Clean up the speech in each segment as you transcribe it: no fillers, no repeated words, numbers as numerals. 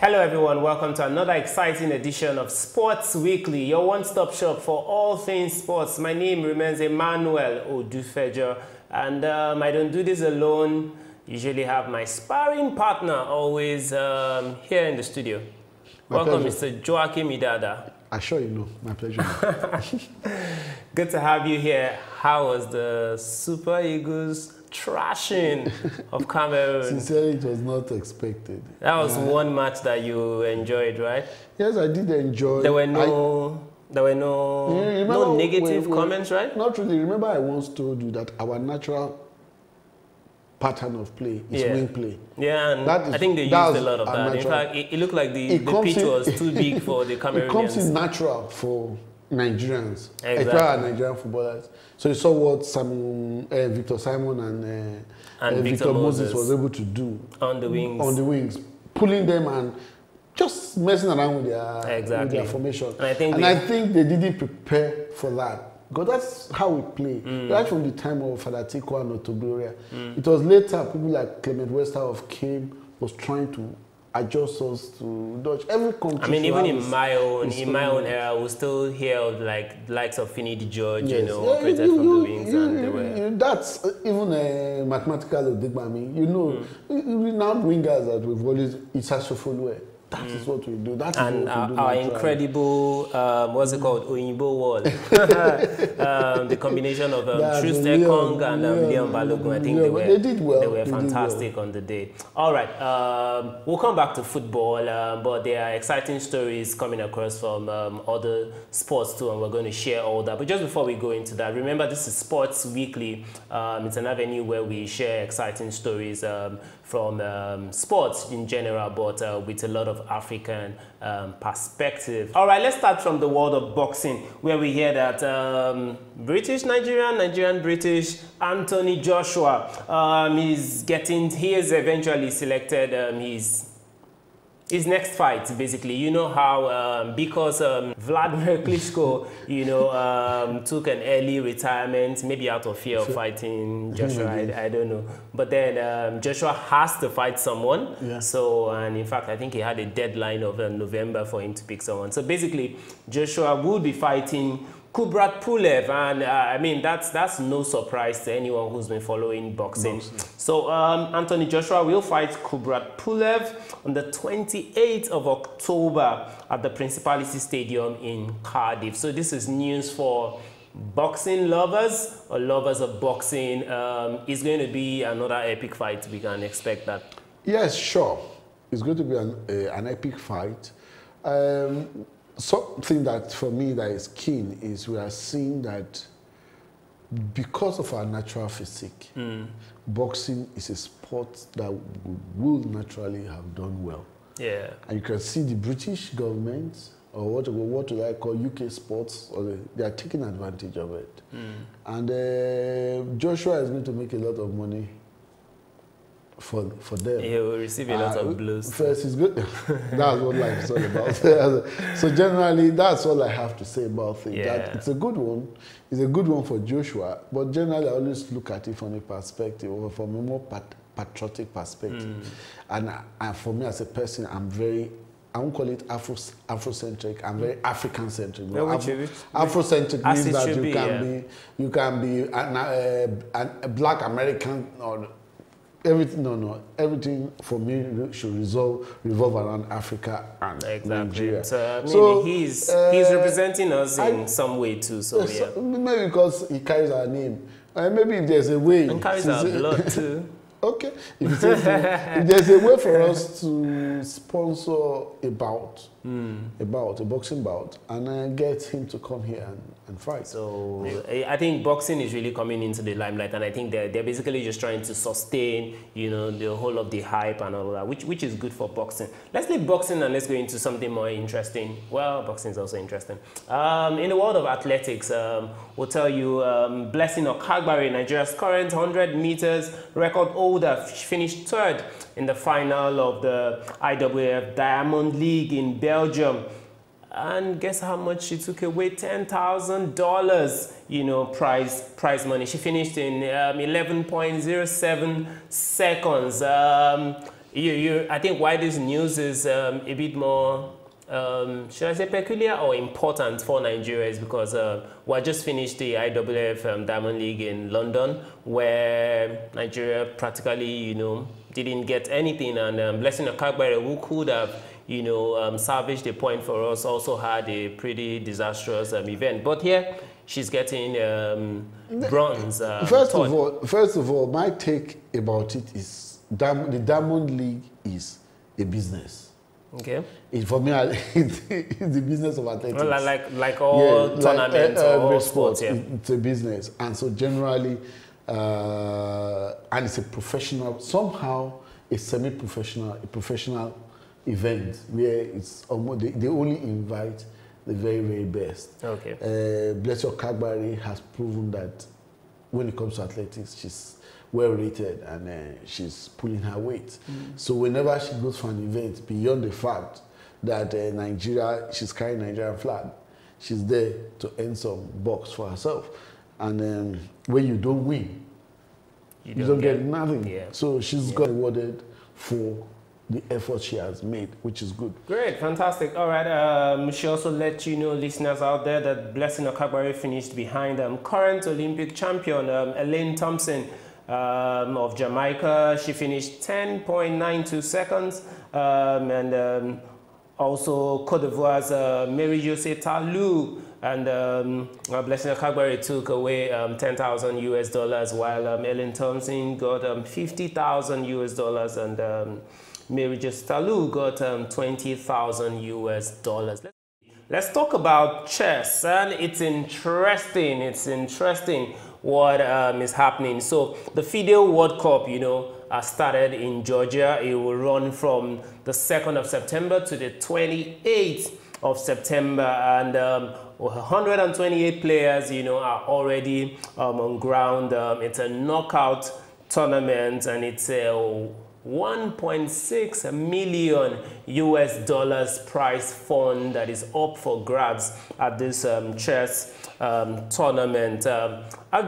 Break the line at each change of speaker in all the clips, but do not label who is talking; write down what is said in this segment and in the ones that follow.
Hello everyone, welcome to another exciting edition of Sports Weekly, your one-stop shop for all things sports. My name remains Emmanuel Odufejo, and I don't do this alone. Usually have my sparring partner always here in the studio. Welcome, Mr. Joachim Idada.
I sure you know, my pleasure.
Good to have you here. How was the Super Eagles trashing of Cameroon?
Sincerely, it was not expected.
That was one match that you enjoyed, right?
Yes, I did enjoy.
There were no negative comments, right?
Not really. Remember, I once told you that our natural pattern of play is wing play.
Yeah, and I think they used a lot of that. In fact, it looked like the pitch was too big for the Cameroonians.
It comes in natural for Nigerians, especially our Nigerian footballers. So you saw what Victor Simon and Victor Moses was able to do
on the wings.
On the wings, pulling them and just messing around with their formation. And I think they didn't prepare for that. Because that's how we play. Right from the time of Father Tico and Otogloria. It was later people like Clement Westerhoff was trying to adjust us to Dutch. Every country.
I mean, even in my own era, we still hear of like the likes of Finidi George, operated from the wings, and they were.
That's even a mathematical Odegbami. Renowned wingers that we've always Isasofoluwe. That is what we do. That is what we do.
Our incredible, what's it called, Oyinbo wall. The combination of Truth Ekong and Leon Balogun. I think they did well. They were fantastic on the day. All right, we'll come back to football, but there are exciting stories coming across from other sports too, and we're going to share all that. But just before we go into that, remember this is Sports Weekly. It's an avenue where we share exciting stories from sports in general, but with a lot of African perspective. All right, let's start from the world of boxing, where we hear that Nigerian-British Anthony Joshua he is eventually selected his next fight, basically. You know how because Vladimir Klitschko, took an early retirement, maybe out of fear of fighting Joshua, I don't know. But then Joshua has to fight someone. Yeah. So, and in fact, I think he had a deadline of November for him to pick someone. So basically, Joshua will be fighting Kubrat Pulev, and I mean that's no surprise to anyone who's been following boxing. So Anthony Joshua will fight Kubrat Pulev on the 28th of October at the Principality Stadium in Cardiff. So this is news for boxing lovers or lovers of boxing. It's going to be another epic fight. We can expect that.
Yes, sure. It's going to be an epic fight. Something that for me that is keen is we are seeing that because of our natural physique, boxing is a sport that will naturally have done well. Yeah. And you can see the British government, or what do I call UK sports, they are taking advantage of it. And Joshua is going to make a lot of money for them.
He will receive a lot of blows.
First, it's good. That's what life is all about. So generally, that's all I have to say about it. That it's a good one. It's a good one for Joshua. But generally, I always look at it from a perspective, or from a more patriotic perspective. And for me as a person, I won't call it Afrocentric. I'm very African-centric. Afrocentric means that you can be a Black American or everything. Everything for me should revolve around Africa and Nigeria.
So, I mean, he's representing us in some way too. So
maybe because he carries our name. Maybe if there's a way.
And carries our blood too.
Okay. If there's a way for us to sponsor a boxing bout, and get him to come here and fight.
So I think boxing is really coming into the limelight, and I think they're basically just trying to sustain, the whole of the hype and all of that, which is good for boxing. Let's leave boxing and let's go into something more interesting. Well, boxing is also interesting. In the world of athletics, we'll tell you Blessing Okagbare, Nigeria's current 100 meters record holder, finished third in the final of the IWF Diamond League in Belgium. And guess how much she took away? $10,000, prize money. She finished in 11.07 seconds. I think why this news is a bit more, should I say peculiar or important for Nigeria is because we just finished the IWF Diamond League in London, where Nigeria practically, you know, didn't get anything, and Blessing Okagbare, who could have, you know, salvaged a point for us, also had a pretty disastrous event. But here, she's getting bronze.
First of all, my take about it is the Diamond League is a business.
Okay.
For me, it's the business of athletics.
Well, like all tournaments or all sports, yeah.
It's a business, and so generally, and it's a professional, somehow a semi-professional, a professional event where it's almost they only invite the very, very best.
Okay.
Blessing Okagbare has proven that when it comes to athletics, she's well rated and she's pulling her weight. So whenever she goes for an event, beyond the fact that Nigeria, she's carrying Nigerian flag, she's there to earn some bucks for herself. And when you don't win, you don't get nothing.
Yeah.
So she's got rewarded for the effort she has made, which is good.
Great, fantastic. All right, she also let you know, listeners out there, that Blessing Okagbare finished behind current Olympic champion Elaine Thompson of Jamaica. She finished 10.92 seconds, and also Cote d'Ivoire's Mary-José Talou, and Blessing Okagbare took away $10,000 US, while Elaine Thompson got $50,000 US, and Mary-José Talou got $20,000 US. Let's talk about chess, and it's interesting. It's interesting what is happening. So the FIDE World Cup, you know, started in Georgia. It will run from the 2nd of September to the 28th of September, and 128 players, you know, are already on ground. It's a knockout tournament, and it's a $1.6 million US prize fund that is up for grabs at this chess tournament.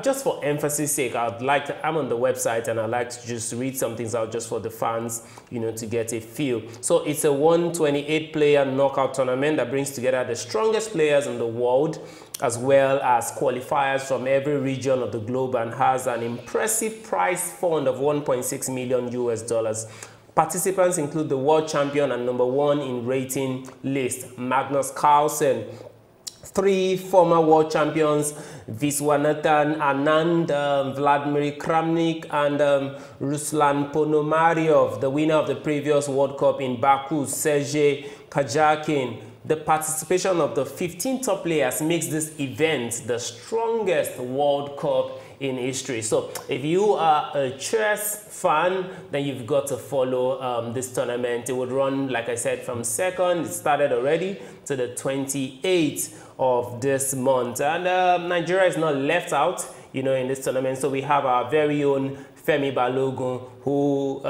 Just for emphasis sake, I'm on the website, and I'd like to just read some things out just for the fans, you know, to get a feel. So it's a 128-player knockout tournament that brings together the strongest players in the world, as well as qualifiers from every region of the globe, and has an impressive prize fund of $1.6 million US. Participants include the world champion and #1 in rating list, Magnus Carlsen, 3 former world champions, Viswanathan Anand, Vladimir Kramnik, and Ruslan Ponomaryov, the winner of the previous World Cup in Baku, Sergei Kajakin. The participation of the 15 top players makes this event the strongest World Cup in history. So if you are a chess fan, then you've got to follow this tournament. It would run, like I said, from 2nd, it started already, to the 28th of this month. And Nigeria is not left out, you know, in this tournament. So we have our very own Femi Balogun, who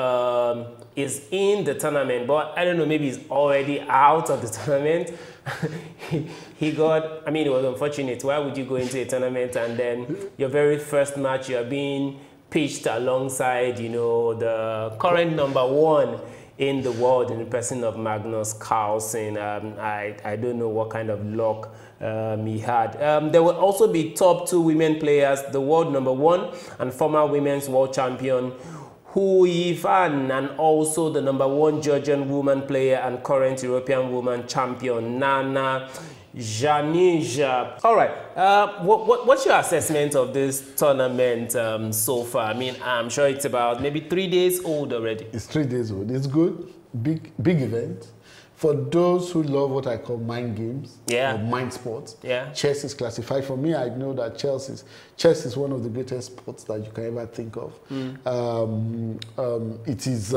is in the tournament, but I don't know, maybe he's already out of the tournament. He got, I mean, it was unfortunate. Why would you go into a tournament and then your very first match, you're being pitched alongside, you know, the current #1 in the world, in the person of Magnus Carlsen? I don't know what kind of luck he had. There will also be top 2 women players, the world #1 and former women's world champion Hu Yifan, and also the #1 Georgian woman player and current European woman champion Nana Janija. All right, what's your assessment of this tournament so far? I mean, I'm sure it's about maybe 3 days old already.
It's 3 days old. It's good, big event. For those who love what I call mind games, or mind sports, chess is classified. For me, I know that chess is one of the greatest sports that you can ever think of. It is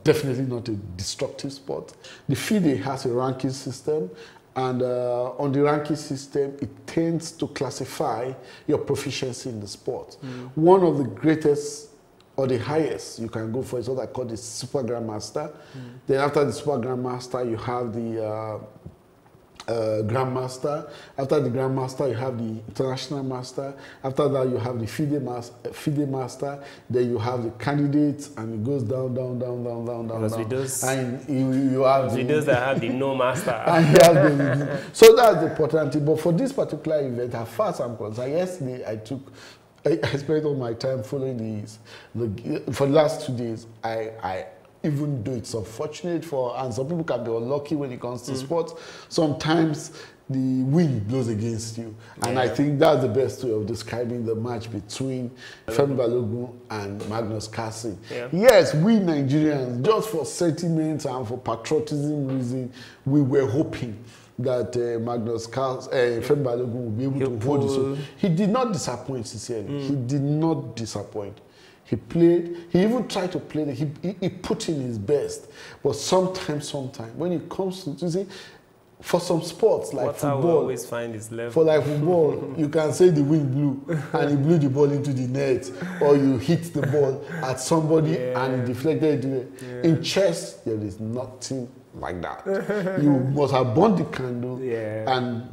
definitely not a destructive sport. The FIDE has a ranking system, and on the ranking system, it tends to classify your proficiency in the sport. One of the greatest, or the highest you can go for, is what I call the Super Grandmaster. Then after the Super Grandmaster, you have the Grandmaster. After the Grandmaster, you have the International Master. After that, you have the FIDE Master. Then you have the candidates, and it goes down.
Those,
and you have
those that have the no master.
And you have so that's the important thing. But for this particular event, as far as I'm concerned, yesterday I spent all my time following these. For the last 2 days, I even though it's unfortunate and some people can be unlucky when it comes to sports, sometimes the wind blows against you. And I think that's the best way of describing the match between Femi Balogun and Magnus Carlsen. Yes, we Nigerians, just for sentiment and for patriotism reason, we were hoping that Magnus Carlsen, Femi Balogun would be able to hold it. So he did not disappoint, sincerely. He did not disappoint. He played, he even tried to play, he put in his best. But sometimes, when it comes to, you see, for some sports like football,
always find his level.
For like football, you can say the wind blew and he blew the ball into the net, or you hit the ball at somebody and it deflected. In chess, there is nothing like that. You must have burned the candle, and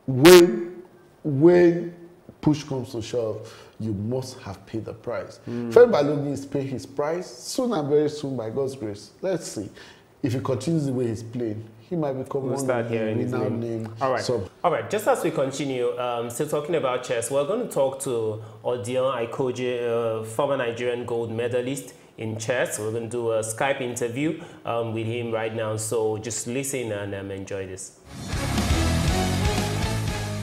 when push comes to shove, you must have paid the price. Femi Balogun is paying his price soon and very soon, by God's grace. Let's see. If he continues the way he's playing, he might become one of the renowned names.
All right. All right. Just as we continue, still talking about chess, we're going to talk to Odion Aikhoje, former Nigerian gold medalist in chess. We're going to do a Skype interview with him right now. So just listen and enjoy this.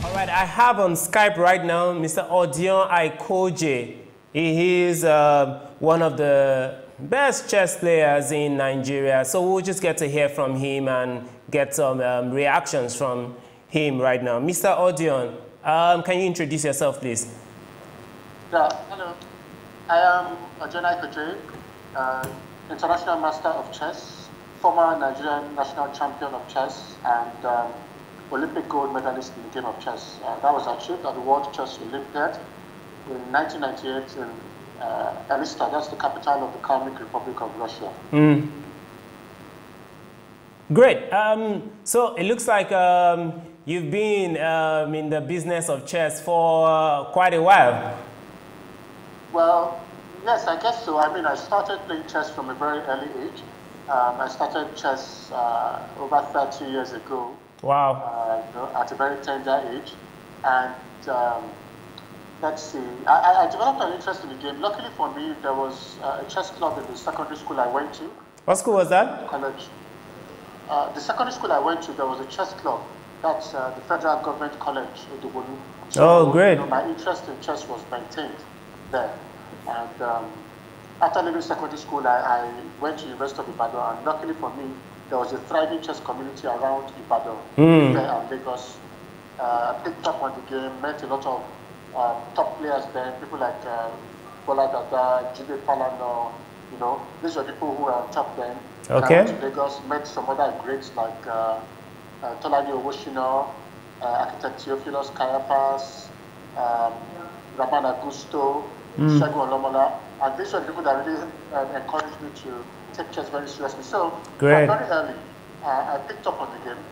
All right, I have on Skype right now Mr. Odion Aikhoje. He is one of the best chess players in Nigeria. So we'll just get to hear from him and get some reactions from him right now. Mr. Odion, can you introduce yourself, please?
Yeah, hello. I am Odion Aikhoje, International Master of Chess, former Nigerian National Champion of Chess, and Olympic gold medalist in the game of chess. That was achieved at the World Chess Olympiad in 1998 in Elista. That's the capital of the Kyrgyz Republic of Russia.
Great. So it looks like you've been in the business of chess for quite a while.
Well, yes, I guess so. I mean, I started playing chess from a very early age. I started chess over 30 years ago.
Wow.
At a very tender age. And let's see, I developed an interest in the game. Luckily for me, there was a chess club in the secondary school I went to.
What school was that?
College. The secondary school I went to, there was a chess club. That's the Federal Government College in Dubonu.
So, great.
My interest in chess was maintained there. And after leaving secondary school, I went to the University of Ibadan. And luckily for me, there was a thriving chess community around Ibadan, there and Lagos. Picked up on the game, met a lot of top players there, people like Bola Dada, Jibe Palano, these were people who were on top then.
Okay.
I went to Lagos, met some other greats like Tolani Owoshina, architect Theophilus Kayapas, Raman Augusto, Segun Olomola, and these were the people that really encouraged me to take chess very seriously. So very early, I picked up on the game.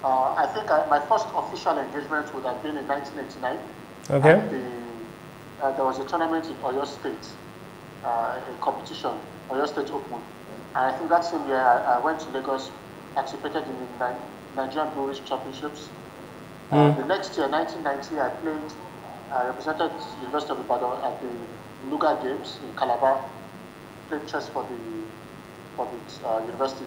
I think my first official engagement would have been in 1989.
Okay.
There was a tournament in Oyo State, a competition, Oyo State Open. And I think that same year I went to Lagos, participated in the Nigerian Brewers Championships. The next year, 1990, I played, represented the University of Ibadan at the Luga Games in Calabar. Played chess for the university.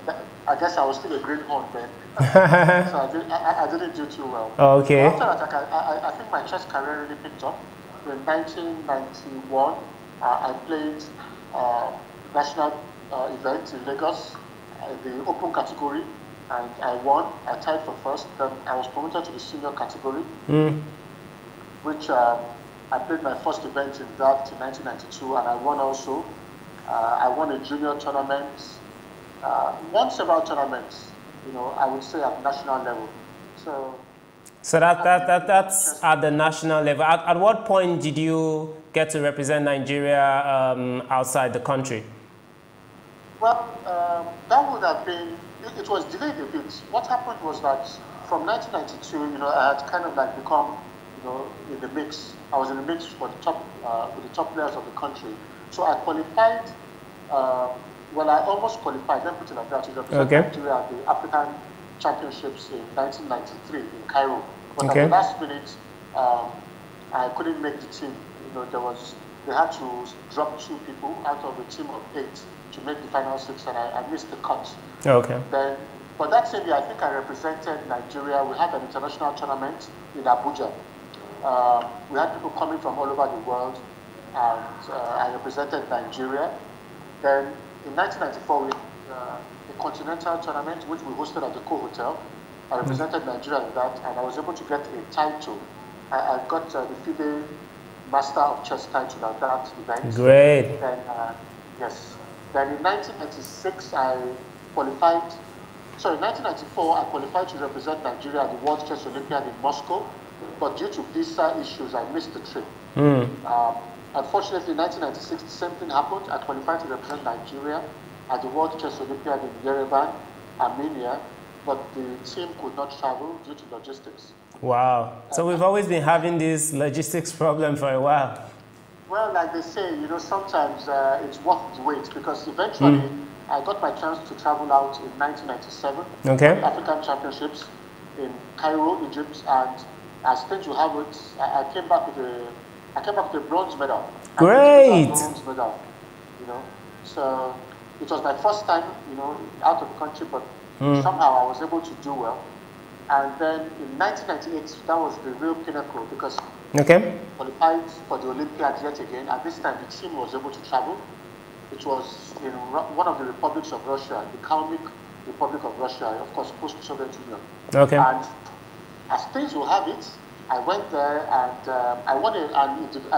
I guess I was still a greenhorn then, so I didn't do too well.
Okay.
After that, I think my chess career really picked up. In 1991, I played national event in Lagos, the open category, and I won. I tied for first. Then I was promoted to the senior category, which I played my first event in that in 1992, and I won also. I won a junior tournament, won several tournaments, I would say at national level.
So that's at the national level. At what point did you get to represent Nigeria outside the country?
Well, that would have been, it was delayed a bit. What happened was that from 1992, you know, I had kind of like become, you know, in the mix. I was in the mix for the top, with the top players of the country. So I qualified, well, I almost qualified, let me put it like that, to represent Nigeria at the African Championships in 1993 in Cairo. But at the last minute, I couldn't make the team. You know, they had to drop 2 people out of a team of 8 to make the final 6, and I missed the cut. Then, but that same year, I think I represented Nigeria. We had an international tournament in Abuja. We had people coming from all over the world, and I represented Nigeria. Then in 1994, we had a continental tournament, which we hosted at the Co Hotel. I represented Nigeria in that, and I was able to get a title. I got the FIDE Master of Chess title at that event.
Great.
Then, yes. Then in 1996, I qualified. Sorry, in 1994, I qualified to represent Nigeria at the World Chess Olympiad in Moscow, but due to visa issues, I missed the trip. Unfortunately, in 1996, the same thing happened. I qualified to represent Nigeria at the World Chess Olympiad in Yerevan, Armenia, but the team could not travel due to logistics.
Wow. So we've always been having this logistics problem for a while.
Well, like they say, you know, sometimes it's worth the wait, because eventually I got my chance to travel out in 1997. The African Championships in Cairo, Egypt, and as things will have it, I came back with a bronze medal.
Great.
Bronze medal, you know. So it was my first time, you know, out of the country, but somehow I was able to do well. And then in 1998, that was the real pinnacle, because qualified for the Olympiad yet again, and this time the team was able to travel. It was in one of the republics of Russia, the Kalmyk Republic of Russia, of course, post-Soviet Union. And as things will have it, I went there and I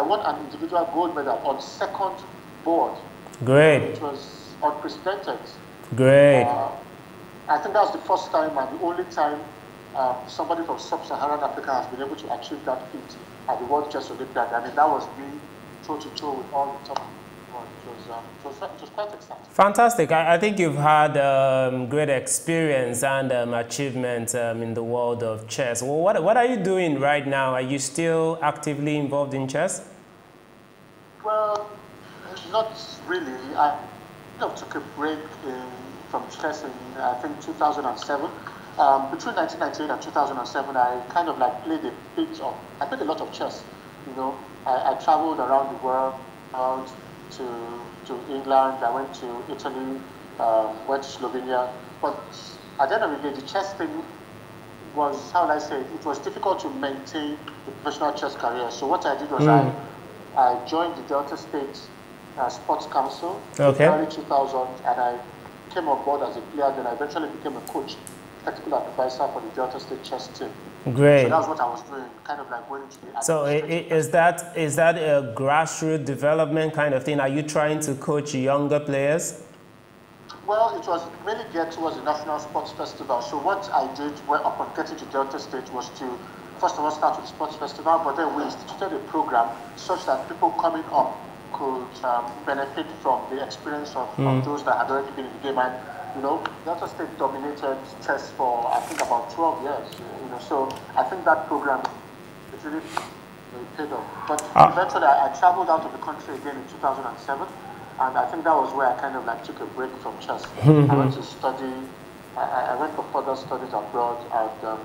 won an individual gold medal on second board.
Great.
It was unprecedented.
Great.
I think that was the first time and the only time somebody from sub-Saharan Africa has been able to achieve that feat at the World Chess Olympiad. I mean, that was me toe-to-toe with all the top. It was quite exciting.
Fantastic. I think you've had great experience and achievement in the world of chess. Well, what are you doing right now? Are you still actively involved in chess?
Well, not really. I took a break from chess in, I think, 2007. Between 1998 and 2007, I kind of like played I played a lot of chess. You know, I traveled around the world, to England, I went to Italy, went to Slovenia. But at the end of the day, the chess thing was, how would I say, it was difficult to maintain the professional chess career. So what I did was I joined the Delta State Sports Council in early 2000, and I came on board as a player. Then I eventually became a coach, technical advisor for the Delta State chess team.
Great.
So that's what I was doing, kind of like going to the.
So is that a grassroots development kind of thing? Are you trying to coach younger players?
Well, it was mainly geared towards the National Sports Festival. So what I did upon getting to Delta State was to, first of all, start with the Sports Festival, but then we instituted a program such that people coming up could benefit from the experience of those that had already been in the game. And, you know, Delta State dominated chess for, I think, about 12 years. You know, so I think that program is really paid off. But eventually, I traveled out of the country again in 2007, and I think that was where I kind of like took a break from chess. I went to study. I went for further studies abroad, and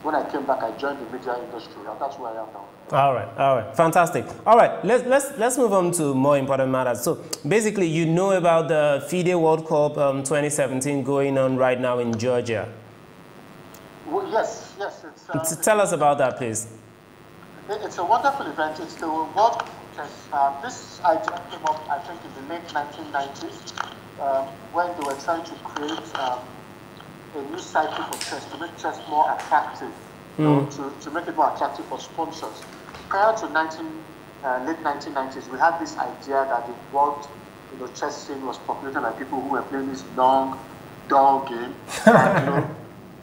when I came back, I joined the media industry, and that's where I am now.
All right, fantastic. All right, let's move on to more important matters. So basically, you know about the FIDE World Cup 2017 going on right now in Georgia.
Well, yes.
Tell us about that, please.
It's a wonderful event. It's the World Chess. This idea came up, I think, in the late 1990s, when they were trying to create a new cycle for chess to make chess more attractive, you know, to make it more attractive for sponsors. Prior to late 1990s, we had this idea that the world, chess scene was populated by people who were playing this long, dull game. And,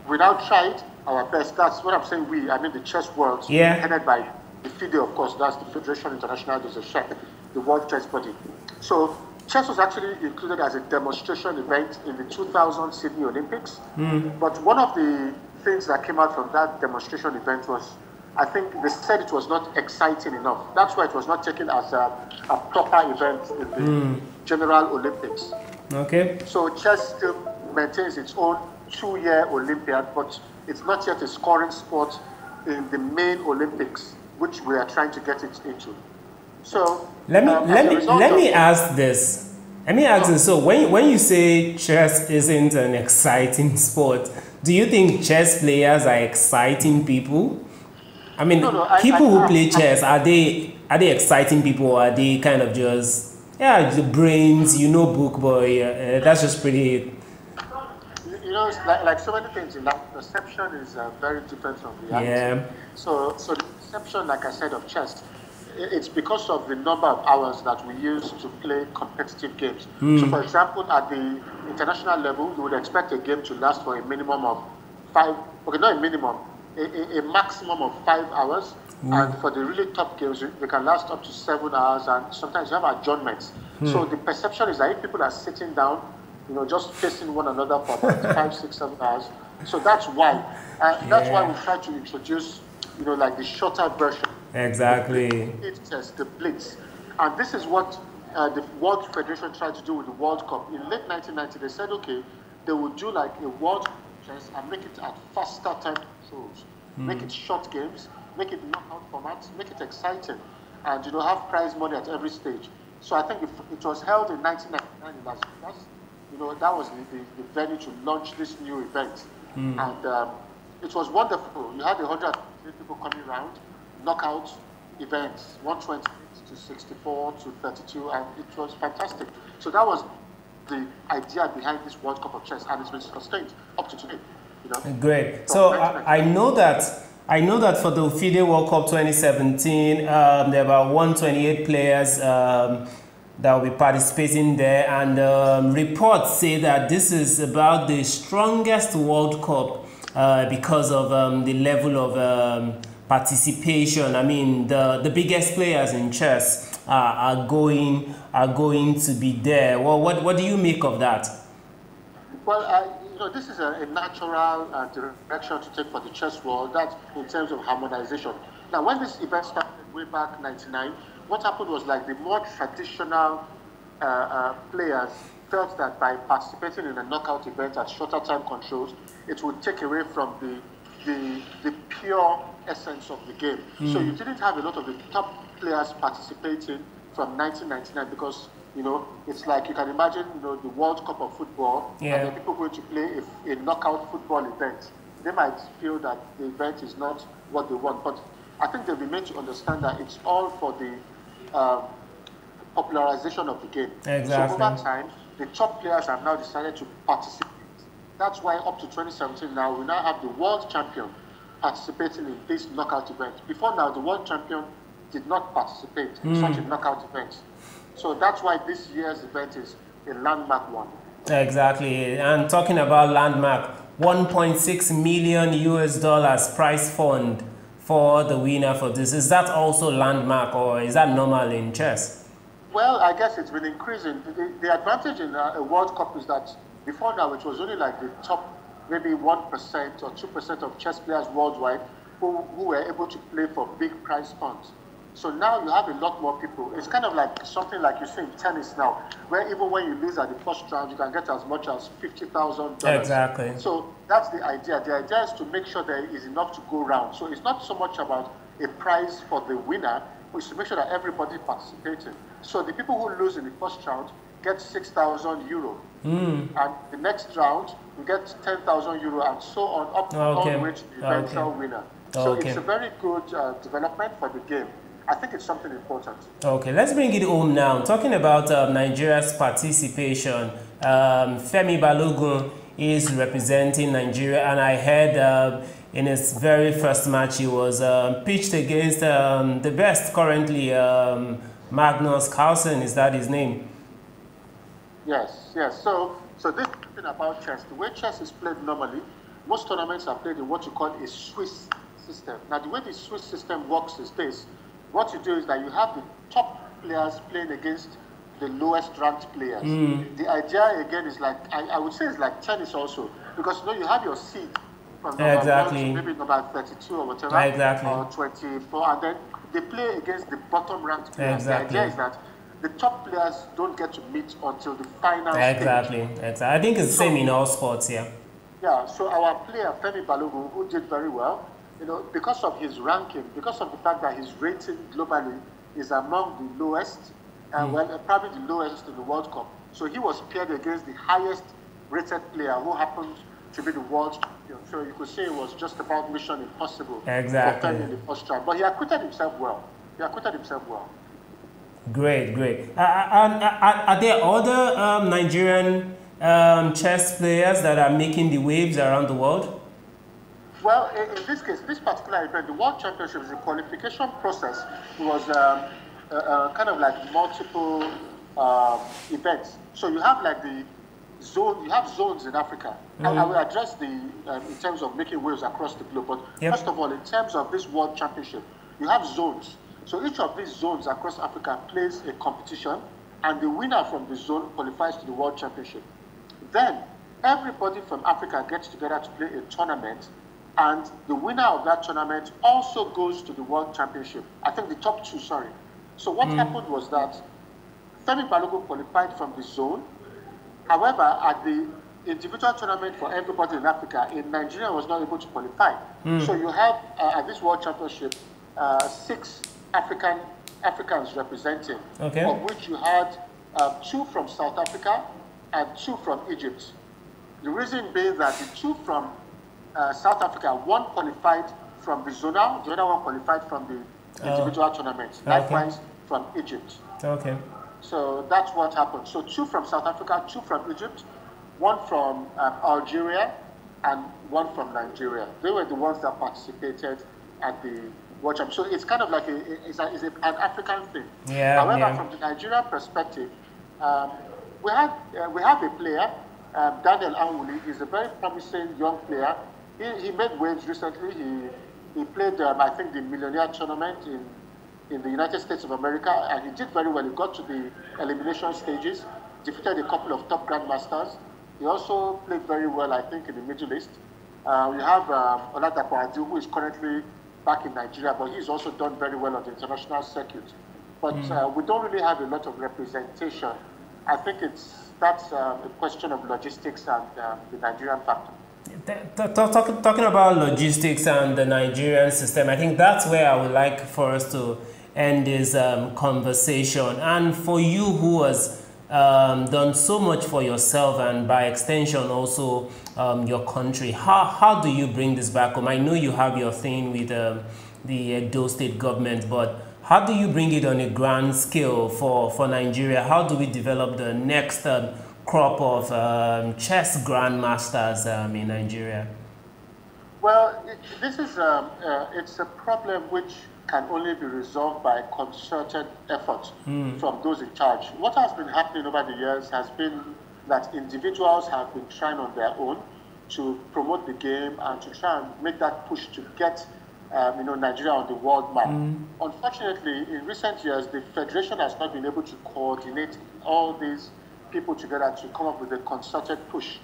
we now tried our best. That's what I'm saying. I mean the chess world, headed by the FIDE, of course. That's the Federation Internationale des Échecs, the world chess body. So chess was actually included as a demonstration event in the 2000 Sydney Olympics. But one of the things that came out from that demonstration event was, I think they said it was not exciting enough. That's why it was not taken as a proper event in the General Olympics.
Okay.
So chess still maintains its own 2-year Olympiad, but it's not yet a scoring sport in the main Olympics, which we are trying to get it into. So
let me ask this. Let me ask this. So when you say chess isn't an exciting sport, do you think chess players are exciting people? I mean, people who play chess, are they exciting people, or are they kind of just, yeah, the brains, book boy, that's just pretty...
It's like so many things in that, perception is very different from reality.
Yeah.
So the perception, like I said, of chess, it's because of the number of hours that we use to play competitive games. So, for example, at the international level, you would expect a game to last for a minimum of 5, okay, not a minimum, a maximum of 5 hours. And for the really top games, they can last up to 7 hours, and sometimes you have adjournments. So the perception is that if people are sitting down, just facing one another for about 5, 6, 7 hours. So that's why. That's why we try to introduce, like the shorter version.
Exactly.
The blitz. And this is what the World Federation tried to do with the World Cup. In late 1990, they said, okay, they would do like a World Cup and make it at faster time controls. Make it short games, make it knockout formats, make it exciting, and have prize money at every stage. So I think it was held in 1999 in Las Vegas. That was the venue to launch this new event. And it was wonderful. You had 100 people coming around, knockout events, 128 to 64 to 32, and it was fantastic. So that was the idea behind this World Cup of chess, and it's been sustained up to today.
Great. So I know that for the FIDE World Cup 2017, there are about 128 players that will be participating there, and reports say that this is about the strongest World Cup because of the level of participation. I mean, the biggest players in chess are going to be there. Well, what do you make of that?
Well, this is a natural direction to take for the chess world. That's in terms of harmonization. Now, when this event started way back in '99, what happened was like the more traditional players felt that by participating in a knockout event at shorter time controls, it would take away from the pure essence of the game. So you didn't have a lot of the top players participating from 1999 because, it's like you can imagine, the World Cup of football, and the people going to play a knockout football event. They might feel that the event is not what they want, but I think they'll be made to understand that it's all for the popularization of the game.
Exactly.
So over time, the top players have now decided to participate. That's why up to 2017 now, we now have the world champion participating in this knockout event. Before now, the world champion did not participate in such a knockout event. So that's why this year's event is a landmark one.
Exactly. And talking about landmark, $1.6 million US prize fund for the winner for this. Is that also landmark, or is that normal in chess?
Well, I guess it's been increasing. The advantage in a World Cup is that before now, it was only like the top maybe 1% or 2% of chess players worldwide who were able to play for big prize funds. So now you have a lot more people. It's kind of like something like you see in tennis now, where even when you lose at the first round, you can get as much as $50,000.
Exactly.
So that's the idea. The idea is to make sure there is enough to go around. So it's not so much about a prize for the winner, but it's to make sure that everybody participating. So the people who lose in the first round get €6,000. And the next round, you get €10,000 and so on, up all the way to the eventual winner. So it's a very good development for the game. I think it's something important. Okay,
let's bring it home now. Talking about Nigeria's participation, Femi Balogun is representing Nigeria, and I heard in his very first match he was pitched against the best currently, Magnus Carlsen. Is that his name?
Yes. So this thing about chess, the way chess is played normally, most tournaments are played in what you call a Swiss system. Now, the way the Swiss system works is this. What you do is that you have the top players playing against the lowest ranked players. The idea again is like, I would say it's like tennis also, because you have your seed from number 1 to maybe number 32 or whatever, or 24, and then they play against the bottom-ranked players. The idea is that the top players don't get to meet until the final stage.
Exactly. I think it's the same in all sports, yeah.
Yeah, so our player, Femi Balogun, who did very well, you know, because of his ranking, because of the fact that his rating globally is among the lowest, well, probably the lowest in the World Cup. So he was paired against the highest rated player who happened to be the world champion. So you could say it was just about mission impossible for Femi in the first round. But he acquitted himself well.
Great. Are there other Nigerian chess players that are making the waves around the world?
Well, in this case, this particular event, the World Championship, the qualification process was kind of like multiple events. So you have like the zone, you have zones in Africa. I will address the in terms of making waves across the globe. But first of all, in terms of this World Championship, you have zones. So each of these zones across Africa plays a competition, and the winner from the zone qualifies to the World Championship. Then everybody from Africa gets together to play a tournament, and the winner of that tournament also goes to the World Championship. I think the top two, sorry. So what happened was that Femi Balogun qualified from the zone. However, at the individual tournament for everybody in Africa, in Nigeria was not able to qualify. So you have, at this World Championship, 6 Africans representing, of which you had 2 from South Africa and 2 from Egypt. The reason being that the 2 from South Africa, one qualified from the zonal, the other one qualified from the individual tournament. Likewise from Egypt. So that's what happened. So 2 from South Africa, 2 from Egypt, 1 from Algeria, and 1 from Nigeria. They were the ones that participated at the World Cup. So it's kind of like an African thing. However, from the Nigerian perspective, we have a player, Daniel Anwuli. He's a very promising young player. He made waves recently. He played, I think, the Millionaire Tournament in the United States of America, and he did very well. He got to the elimination stages, defeated a couple of top grandmasters. He also played very well, I think, in the Middle East. We have Oladapo Adu, who is currently back in Nigeria, but he's also done very well on the international circuit. But we don't really have a lot of representation. I think that's a question of logistics and the Nigerian factor.
Talking about logistics and the Nigerian system, I think that's where I would like for us to end this conversation. And for you, who has done so much for yourself and by extension also your country, how do you bring this back home? I know you have your thing with the Edo State government, but how do you bring it on a grand scale for Nigeria? How do we develop the next crop of chess grandmasters in Nigeria?
Well, this is it's a problem which can only be resolved by concerted effort from those in charge. What has been happening over the years has been that individuals have been trying on their own to promote the game and to try and make that push to get Nigeria on the world map. Unfortunately, in recent years, the Federation has not been able to coordinate all these people together to come up with a concerted push.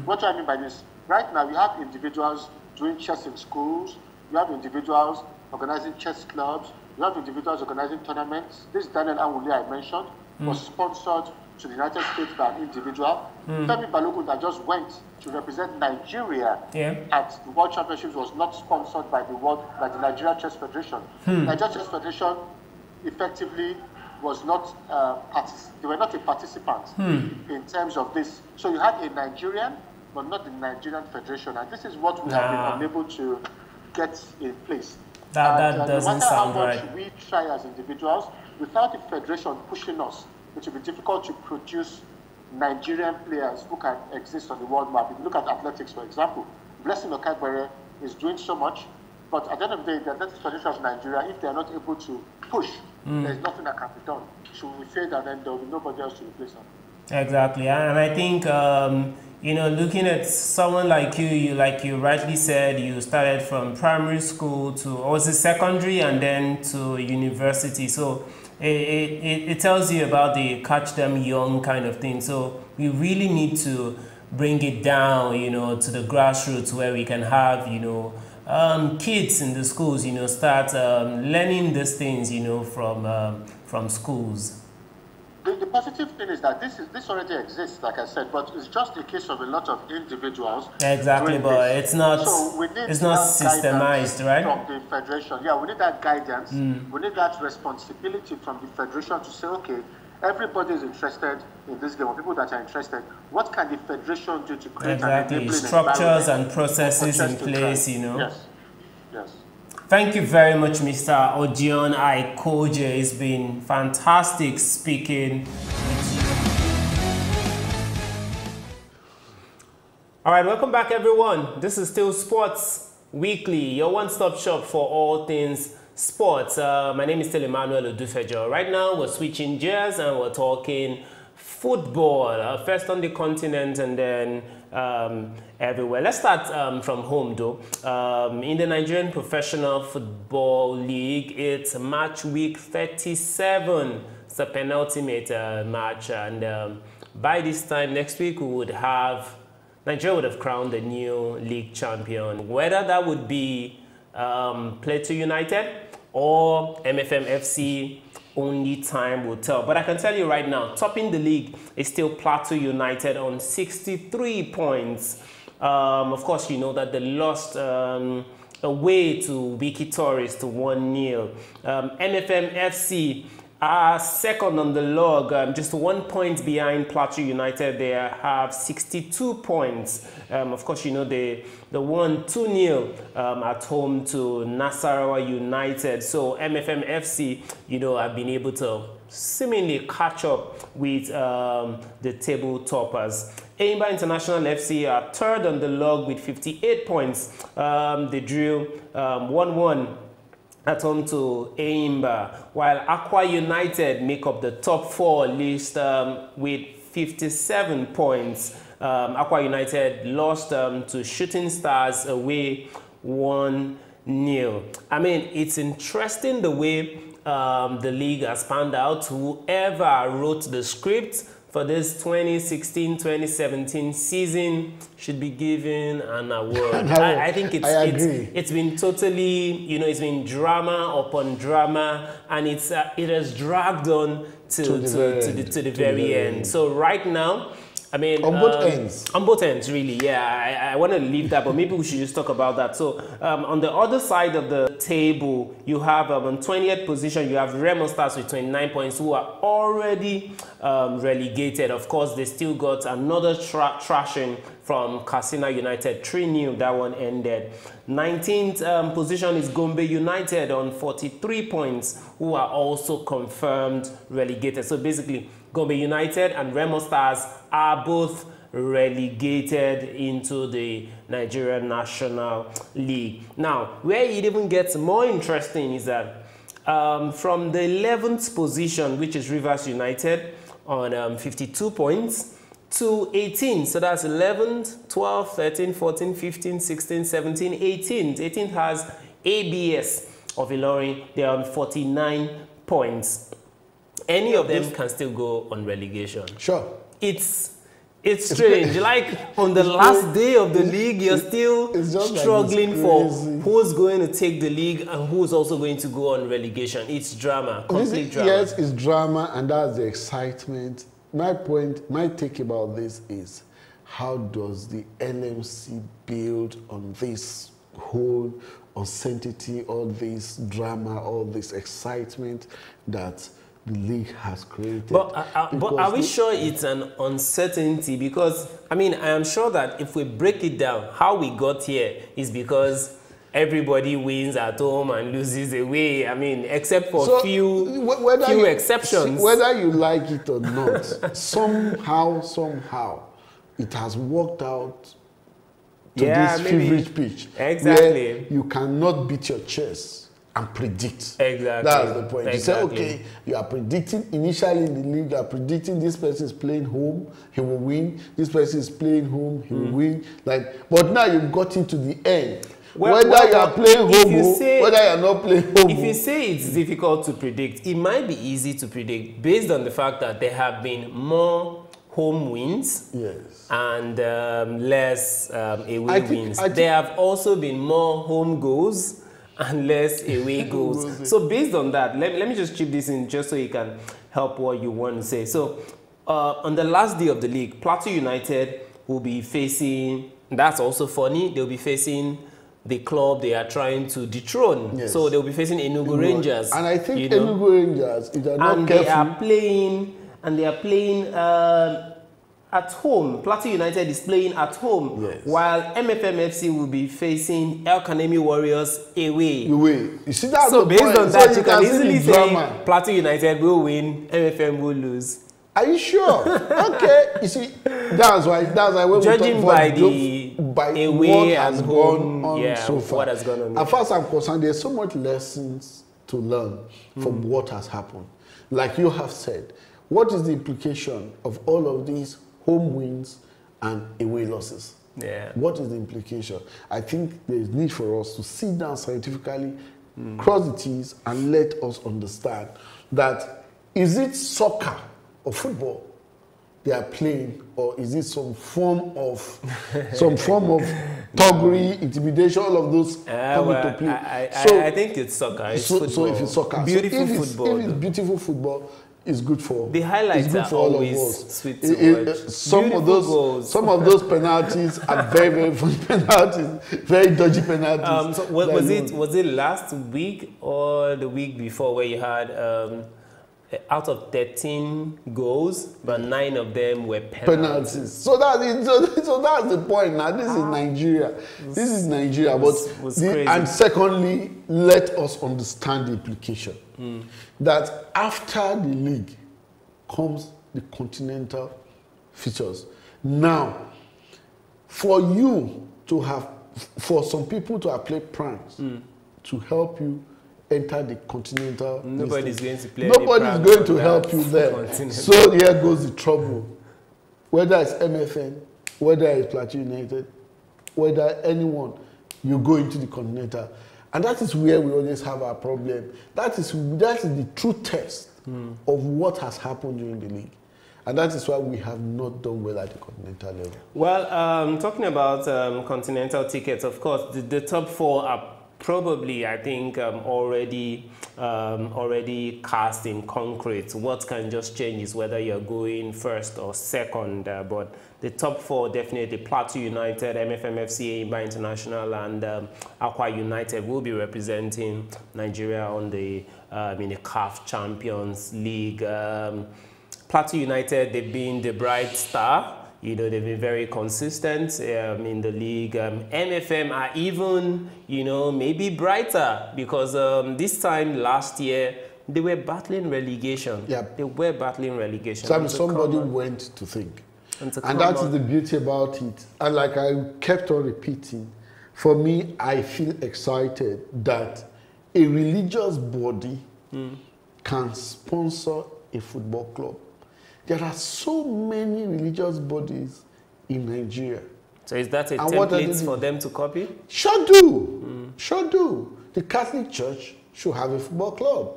What do I mean by this? Right now, you have individuals doing chess in schools, you have individuals organizing chess clubs, you have individuals organizing tournaments. This Daniel Anwuli I mentioned was sponsored to the United States by an individual. Femi Balogun that just went to represent Nigeria at the World Championships was not sponsored by the Nigeria Chess Federation. Nigeria Chess Federation effectively was not they were not a participant in terms of this. So you had a Nigerian, but not the Nigerian Federation, and this is what we have been unable to get in place.
That doesn't sound right.
No matter how much we try as individuals, without the Federation pushing us, it will be difficult to produce Nigerian players who can exist on the world map. If you look at athletics, for example, Blessing Okagbere is doing so much, but at the end of the day, the Athletics Federation of Nigeria, if they are not able to push, there's nothing that can be done. So we fade, and then there will be nobody else to replace them.
Exactly, and I think looking at someone like you, like you rightly said, you started from primary school to also secondary and then to university. So it tells you about the catch them young kind of thing. So we really need to bring it down, you know, to the grassroots where we can have, you know, kids in the schools, you know, start learning these things, you know, from schools?
The positive thing is that this already exists, like I said, but it's just a case of a lot of individuals.
Exactly, but it's not.
So we need
it's not systemized, right?
From the federation, yeah, we need that guidance. We need that responsibility from the federation to say, okay, everybody is interested in this game, or people that are interested. What can the federation do to create an enabling
structures and processes in place, you know?
Yes, yes.
Thank you very much, Mr. Odion Aikhoje. It's been fantastic speaking with you. All right, welcome back, everyone. This is still Sports Weekly, your one-stop shop for all things sports. My name is still Emmanuel Odufejo. Right now, we're switching gears and we're talking football. First on the continent and then everywhere. Let's start from home, though. In the Nigerian Professional Football League, it's match week 37. It's the penultimate match, and by this time next week, we would have Nigeria would have crowned the new league champion. Whether that would be Plateau United or MFM FC, only time will tell. But I can tell you right now, topping the league is still Plateau United on 63 points. Of course, you know that they lost away to Wiki Tourist 1-0. MFM FC are second on the log, just 1 point behind Plateau United. They have 62 points. Of course, you know, they won 2-0 at home to Nasarawa United. So MFM FC, you know, have been able to seemingly catch up with the table toppers. Eimba International FC are third on the log with 58 points. They drew 1-1 at home to Eimba, while Aqua United make up the top 4 list with 57 points. Aqua United lost to Shooting Stars away 1-0. I mean, it's interesting the way the league has panned out. Whoever wrote the script for this 2016-2017 season should be given an award. I think it's been totally, you know, it's been drama upon drama, and it has dragged on to the very end. So right now, I mean,
on both ends.
On both ends, really, yeah. I want to leave that, but maybe we should just talk about that. So, on the other side of the table, you have on 20th position, you have Remo Stars with 29 points, who are already relegated. Of course, they still got another thrashing from Katsina United, 3-0. That one ended. 19th position is Gombe United on 43 points, who are also confirmed relegated. So basically, Gombe United and Remo Stars are both relegated into the Nigerian National League. Now, where it even gets more interesting is that from the 11th position, which is Rivers United on 52 points, to 18. So that's 11th, 12th, 13th, 14th, 15th, 16th, 17th, 18th. 18th has ABS of Ilorin. They're on 49 points. Any of them can still go on relegation.
Sure.
It's strange. Like on the last day of the league, you're still struggling for who's going to take the league and who's also going to go on relegation. It's drama, complete drama.
Yes, it's drama, and that's the excitement. My take about this is, how does the LMC build on this whole uncertainty, all this drama, all this excitement that the league has created?
But are we sure it's an uncertainty? Because, I mean, I am sure that if we break it down, how we got here is because everybody wins at home and loses away. I mean, except for few exceptions.
Whether you like it or not, somehow, it has worked out to this feverish pitch.
Exactly.
Where you cannot beat your chest and predict.
Exactly.
That's the point. You say, okay, you are predicting initially in the league, you are predicting this person is playing home, he will win. This person is playing home, he will win. But now you've got into the end. Whether you are playing home, whether you are not playing home.
If you say it's difficult to predict, it might be easy to predict based on the fact that there have been more home wins,
yes,
and less away wins. There have also been more home goals and less away goals. So based on that, let me just chip this in just so you can help what you want to say. So on the last day of the league, Plateau United will be facing, that's also funny, they'll be facing the club they are trying to dethrone.
Yes.
So they'll be facing Enugu Rangers.
And I think Enugu Rangers, if they're not careful,
they are playing at home. Plateau United is playing at home,
yes,
while MFMFC will be facing El Kanemi Warriors away.
You see, that's
so
the
based
point.
on that,
so
you can easily say Plateau United will win, MFM will lose.
Are you sure? Okay. You see, that's why when
judging
we talk
by away
what
and
has
home,
gone on so far.
What has gone on.
As far as I'm concerned, there's so much lessons to learn from what has happened. Like you have said, what is the implication of all of these home wins and away losses?
Yeah.
What is the implication? I think there is need for us to sit down scientifically, cross the T's, and let us understand that is it soccer or football they are playing, or is it some form of thuggery, intimidation, all of those coming to play?
I think it's soccer. It's football.
So if it's soccer,
beautiful
if
football.
If it's beautiful football, it's good for
the highlights
good
are
for all
always
of us.
sweet to watch.
Some of those penalties are very, very funny penalties, very dodgy penalties.
So was it last week or the week before where you had out of 13 goals, but 9 of them were penalties.
So that's the point. Now this is Nigeria. This is Nigeria. And secondly, let us understand the implication that after the league comes the continental features. Now, for some people to have played pranks to help you enter the continental.
Nobody's going to play.
Nobody's going to help you there. So here goes the trouble. Whether it's MFN, whether it's Plateau United, whether anyone, you go into the continental. And that is where we always have our problem. That is the true test of what has happened during the league. And that is why we have not done well at the continental level.
Well, talking about continental tickets, of course, the top 4 are probably, I think, already cast in concrete. What can just change is whether you're going first or second. But the top 4 definitely: Plateau United, MFMFC, Imba International, and Akwa United will be representing Nigeria on the in the CAF Champions League. Plateau United, they've been the bright star. You know, they've been very consistent in the league. MFM are even, maybe brighter because this time last year, they were battling relegation.
Yeah.
They were battling relegation.
Somebody went to think. And that is the beauty about it. And like I kept on repeating, for me, I feel excited that a religious body can sponsor a football club. There are so many religious bodies in Nigeria.
So is that a template for them to copy?
Sure do. Sure do. The Catholic Church should have a football club.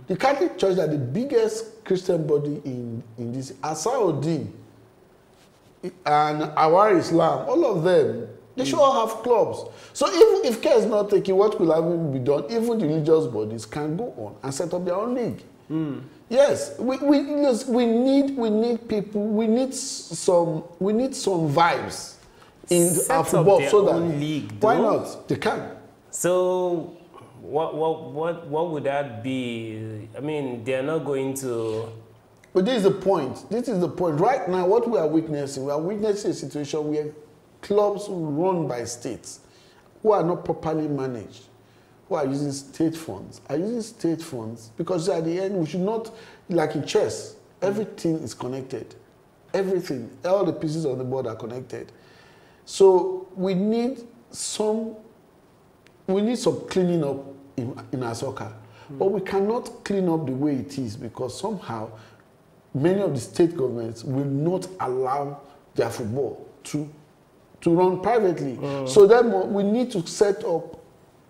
The Catholic Church are the biggest Christian body in this. Odion and our Islam, all of them, they should all have clubs. So even if care is not taken, what will have be done? Even the religious bodies can go on and set up their own league. Yes, we need people. We need some vibes in our football so that
league,
why not? They can.
So what would that be? I mean, they're not going to.
But this is the point. This is the point. Right now, what we are witnessing a situation where clubs run by states who are not properly managed, who are using state funds, because at the end, we should not, like in chess, everything is connected. Everything, all the pieces on the board are connected. So we need some cleaning up in our soccer. But we cannot clean up the way it is because somehow many of the state governments will not allow their football to run privately. So then we need to set up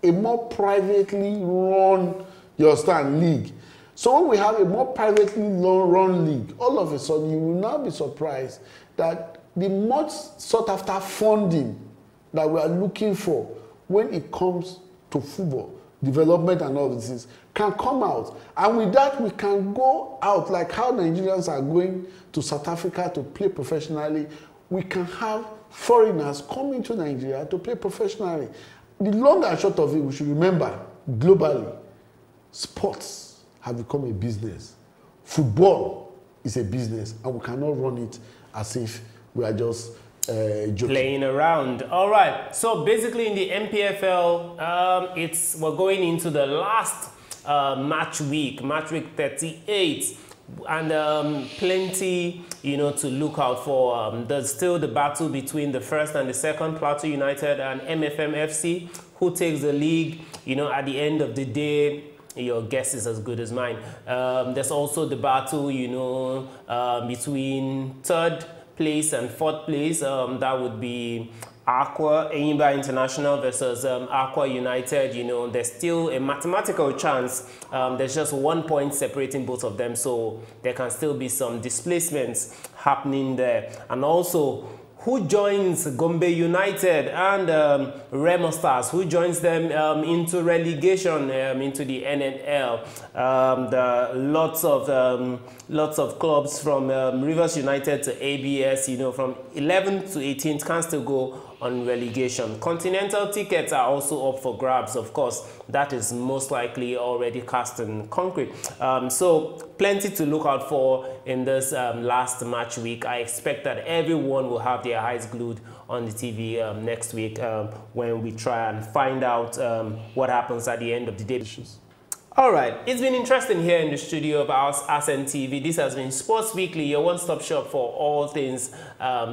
a more privately run league So when we have a more privately run league, all of a sudden you will now be surprised that the much sought after funding that we are looking for when it comes to football, development and all these things can come out. And with that, we can go out like how Nigerians are going to South Africa to play professionally. We can have foreigners coming to Nigeria to play professionally. The long and short of it, we should remember, globally, sports have become a business. Football is a business, and we cannot run it as if we are just joking.
Playing around. All right. So basically, in the MPFL, we're going into the last match week 38. And plenty, to look out for. There's still the battle between the first and the second, Plateau United and MFM FC. Who takes the league? At the end of the day, your guess is as good as mine. There's also the battle, between third place and fourth place. That would be Aqua Enyimba International versus Aqua United. There's still a mathematical chance. There's just 1 point separating both of them, so there can still be some displacements happening there. And also, who joins Gombe United and Remo Stars? Who joins them into relegation into the NNL? Lots of clubs from Rivers United to ABS, from 11th to 18th can still go on relegation. Continental tickets are also up for grabs, of course. That is most likely already cast in concrete. So plenty to look out for in this last match week. I expect that everyone will have their eyes glued on the TV next week when we try and find out what happens at the end of the day. All right, it's been interesting here in the studio about ASEN TV. This has been Sports Weekly, your one-stop shop for all things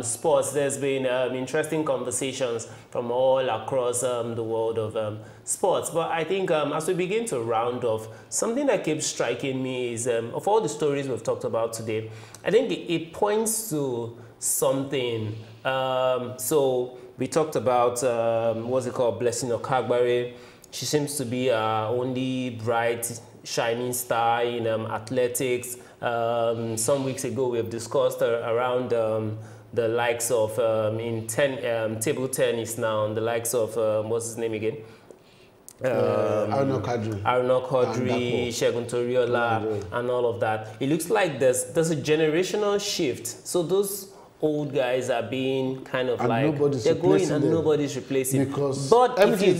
sports. There's been interesting conversations from all across the world of sports. But I think as we begin to round off, something that keeps striking me is, of all the stories we've talked about today, I think it points to something. So we talked about, what's it called, Blessing Okagbare. She seems to be our only bright, shining star in athletics. Some weeks ago, we have discussed around the likes of, in table tennis now, the likes of, what's his name again?
Arnaud Kadri, Shegun Toriola,
and all of that. It looks like there's a generational shift. So those old guys are being kind of they're going and nobody's replacing.
Because
but
everything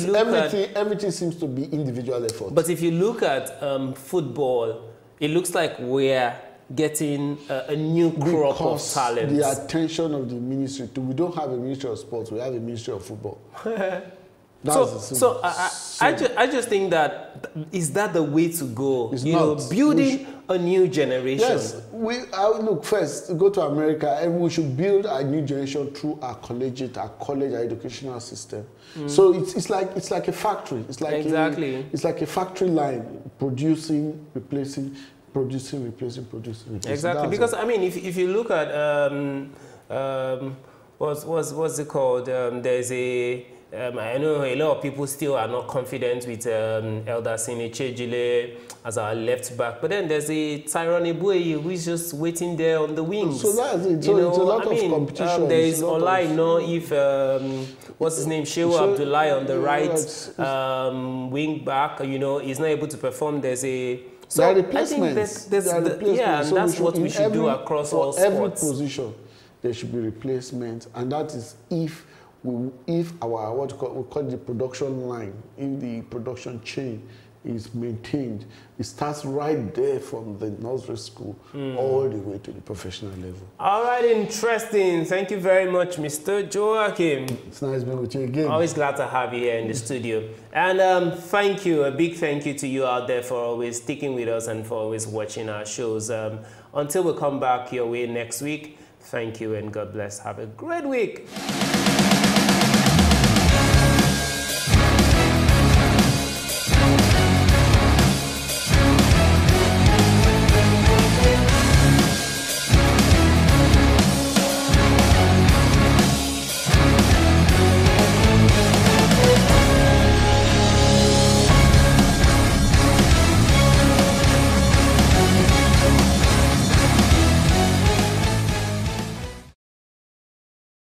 seems to be individual effort.
But if you look at football, it looks like we're getting a new crop of talent.
The attention of the ministry. We don't have a ministry of sports. We have a ministry of football.
I just think that is that the way to go?
It's not.
Building a new generation.
Yes, look, first go to America, and we should build a new generation through our collegiate, our educational system. So it's like a factory. It's like it's like a factory line, producing, replacing, producing, replacing.
Exactly, because I mean, if you look at what's it called? There's a I know a lot of people still are not confident with Elder Sine Chejile as our left back, but then there's a Tyrone Ebueyi who is just waiting there on the wings.
So that's it. So it's a lot of competition.
There is Olaino, if what's his name, Shehu Abdullahi on the right wing back, is not able to perform. There's a
there are replacements.
And that's what we should do across all sports.
Every position, there should be replacements, and that is if our we call the production line, if the production chain is maintained, it starts right there from the nursery school all the way to the professional level. All
right, interesting. Thank you very much, Mr. Joachim.
It's nice being with you again.
Always glad to have you here in the studio. And thank you, a big thank you to you out there for always sticking with us and for always watching our shows. Until we come back your way next week, thank you and God bless. Have a great week.